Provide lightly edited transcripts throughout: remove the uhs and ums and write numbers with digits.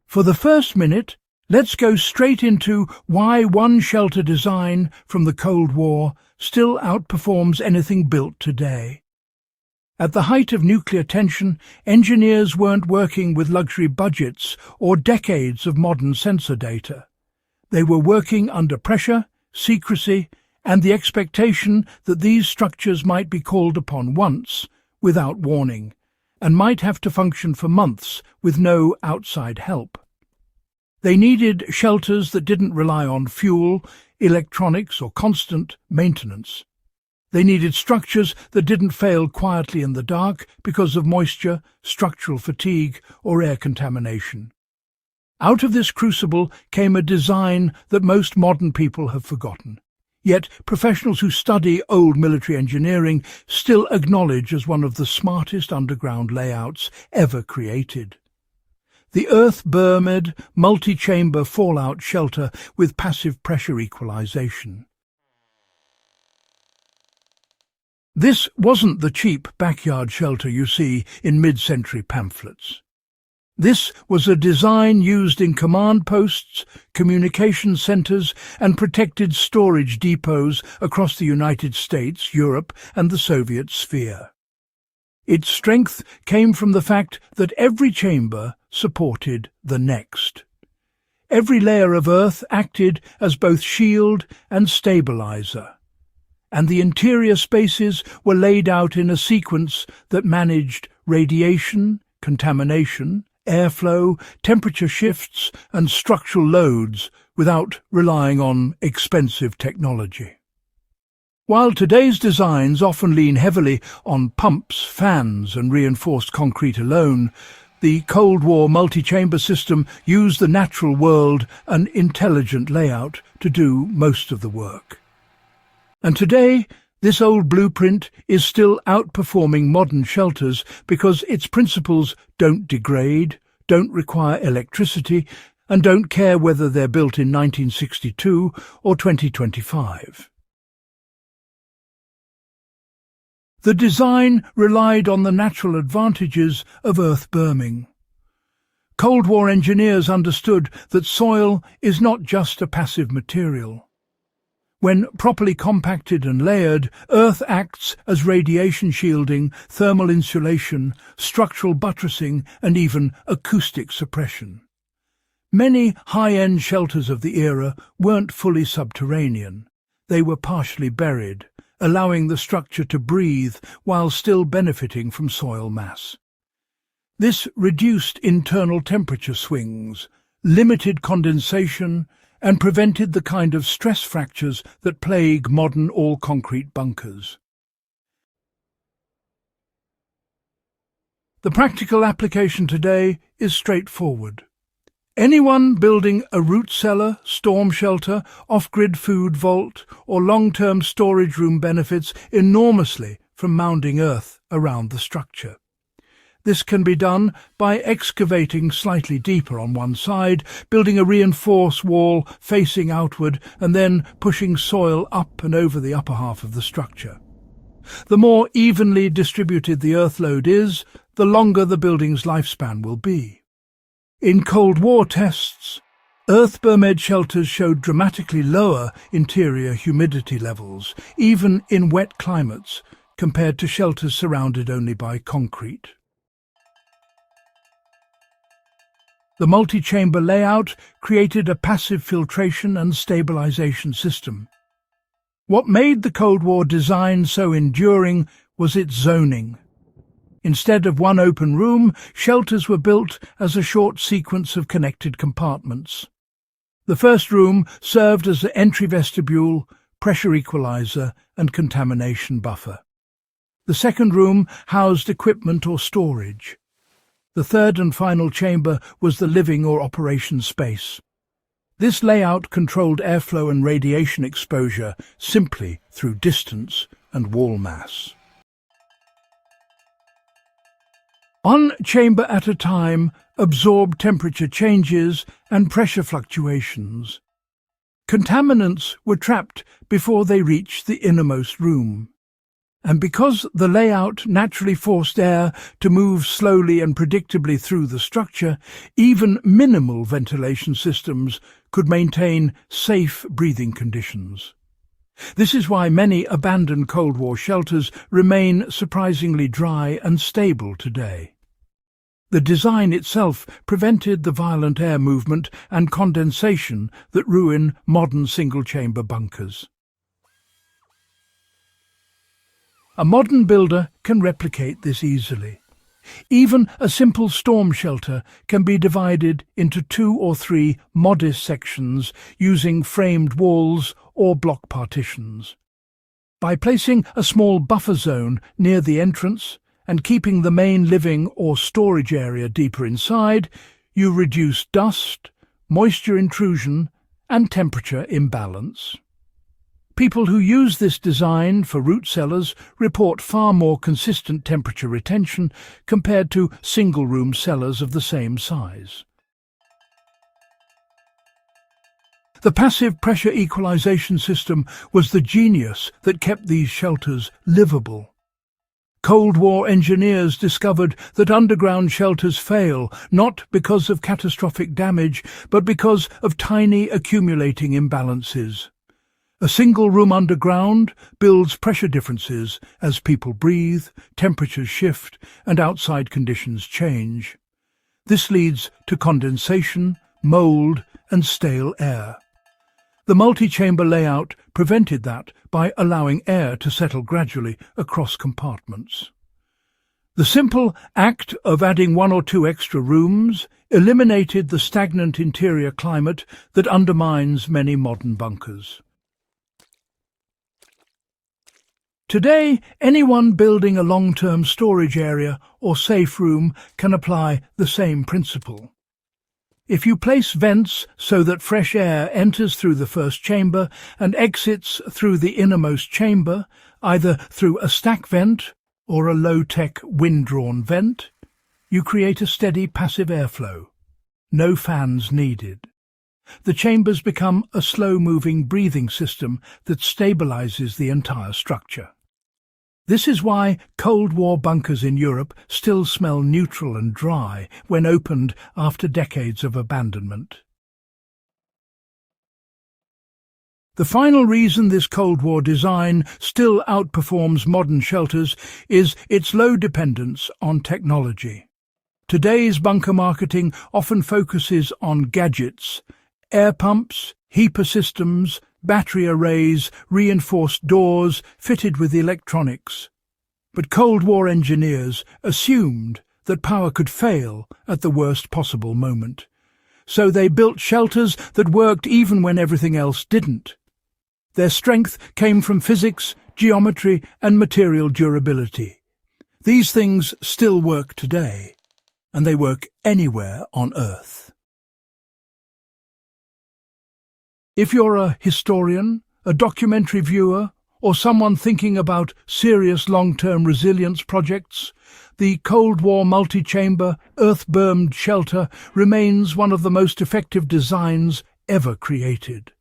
For the first minute, let's go straight into why one shelter design from the Cold War still outperforms anything built today. At the height of nuclear tension, engineers weren't working with luxury budgets or decades of modern sensor data. They were working under pressure, secrecy, and the expectation that these structures might be called upon once, without warning, and might have to function for months with no outside help. They needed shelters that didn't rely on fuel, electronics, or constant maintenance. They needed structures that didn't fail quietly in the dark because of moisture, structural fatigue, or air contamination. Out of this crucible came a design that most modern people have forgotten. Yet professionals who study old military engineering still acknowledge as one of the smartest underground layouts ever created. The earth-berming multi-chamber fallout shelter with passive pressure equalization. This wasn't the cheap backyard shelter you see in mid-century pamphlets. This was a design used in command posts, communication centers, and protected storage depots across the United States, Europe, and the Soviet sphere. Its strength came from the fact that every chamber supported the next. Every layer of earth acted as both shield and stabilizer, and the interior spaces were laid out in a sequence that managed radiation, contamination, airflow, temperature shifts, and structural loads without relying on expensive technology. While today's designs often lean heavily on pumps, fans, and reinforced concrete alone, the Cold War multi-chamber system used the natural world and intelligent layout to do most of the work. And today, this old blueprint is still outperforming modern shelters because its principles don't degrade, don't require electricity, and don't care whether they're built in 1962 or 2025. The design relied on the natural advantages of earth-berming. Cold War engineers understood that soil is not just a passive material. When properly compacted and layered, earth acts as radiation shielding, thermal insulation, structural buttressing, and even acoustic suppression. Many high-end shelters of the era weren't fully subterranean. They were partially buried, allowing the structure to breathe while still benefiting from soil mass. This reduced internal temperature swings, limited condensation, and prevented the kind of stress fractures that plague modern all-concrete bunkers. The practical application today is straightforward. Anyone building a root cellar, storm shelter, off-grid food vault, or long-term storage room benefits enormously from mounding earth around the structure. This can be done by excavating slightly deeper on one side, building a reinforced wall facing outward, and then pushing soil up and over the upper half of the structure. The more evenly distributed the earth load is, the longer the building's lifespan will be. In Cold War tests, earth-berming shelters showed dramatically lower interior humidity levels, even in wet climates, compared to shelters surrounded only by concrete. The multi-chamber layout created a passive filtration and stabilization system. What made the Cold War design so enduring was its zoning. Instead of one open room, shelters were built as a short sequence of connected compartments. The first room served as the entry vestibule, pressure equalizer, and contamination buffer. The second room housed equipment or storage. The third and final chamber was the living or operation space. This layout controlled airflow and radiation exposure simply through distance and wall mass. One chamber at a time absorbed temperature changes and pressure fluctuations. Contaminants were trapped before they reached the innermost room. And because the layout naturally forced air to move slowly and predictably through the structure, even minimal ventilation systems could maintain safe breathing conditions. This is why many abandoned Cold War shelters remain surprisingly dry and stable today. The design itself prevented the violent air movement and condensation that ruin modern single-chamber bunkers. A modern builder can replicate this easily. Even a simple storm shelter can be divided into 2 or 3 modest sections using framed walls or block partitions. By placing a small buffer zone near the entrance and keeping the main living or storage area deeper inside, you reduce dust, moisture intrusion, and temperature imbalance. People who use this design for root cellars report far more consistent temperature retention compared to single-room cellars of the same size. The passive pressure equalization system was the genius that kept these shelters livable. Cold War engineers discovered that underground shelters fail not because of catastrophic damage, but because of tiny accumulating imbalances. A single room underground builds pressure differences as people breathe, temperatures shift, and outside conditions change. This leads to condensation, mold, and stale air. The multi-chamber layout prevented that by allowing air to settle gradually across compartments. The simple act of adding 1 or 2 extra rooms eliminated the stagnant interior climate that undermines many modern bunkers. Today, anyone building a long-term storage area or safe room can apply the same principle. If you place vents so that fresh air enters through the first chamber and exits through the innermost chamber, either through a stack vent or a low-tech wind-drawn vent, you create a steady passive airflow. No fans needed. The chambers become a slow-moving breathing system that stabilizes the entire structure. This is why Cold War bunkers in Europe still smell neutral and dry when opened after decades of abandonment. The final reason this Cold War design still outperforms modern shelters is its low dependence on technology. Today's bunker marketing often focuses on gadgets, air pumps, heater systems, battery arrays, reinforced doors fitted with electronics. But Cold War engineers assumed that power could fail at the worst possible moment. So they built shelters that worked even when everything else didn't. Their strength came from physics, geometry, and material durability. These things still work today, and they work anywhere on Earth. If you're a historian, a documentary viewer, or someone thinking about serious long-term resilience projects, the Cold War multi-chamber, earth-bermed shelter remains one of the most effective designs ever created.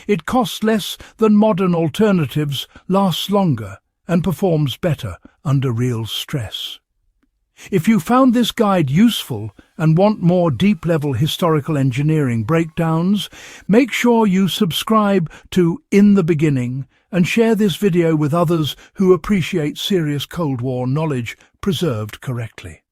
It costs less than modern alternatives, lasts longer, and performs better under real stress. If you found this guide useful and want more deep-level historical engineering breakdowns, make sure you subscribe to In the Beginning and share this video with others who appreciate serious Cold War knowledge preserved correctly.